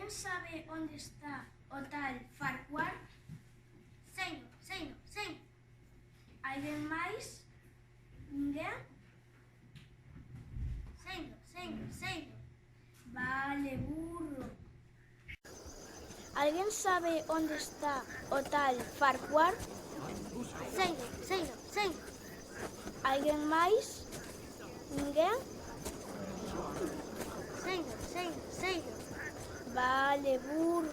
Alguén sabe onde está o tal Farquhar? Seino. Alguén máis? Ninguén? Seino. Vale, burro. Alguén sabe onde está o tal Farquhar? Seino. Alguén máis? Ninguén? Seino. Vale, burro.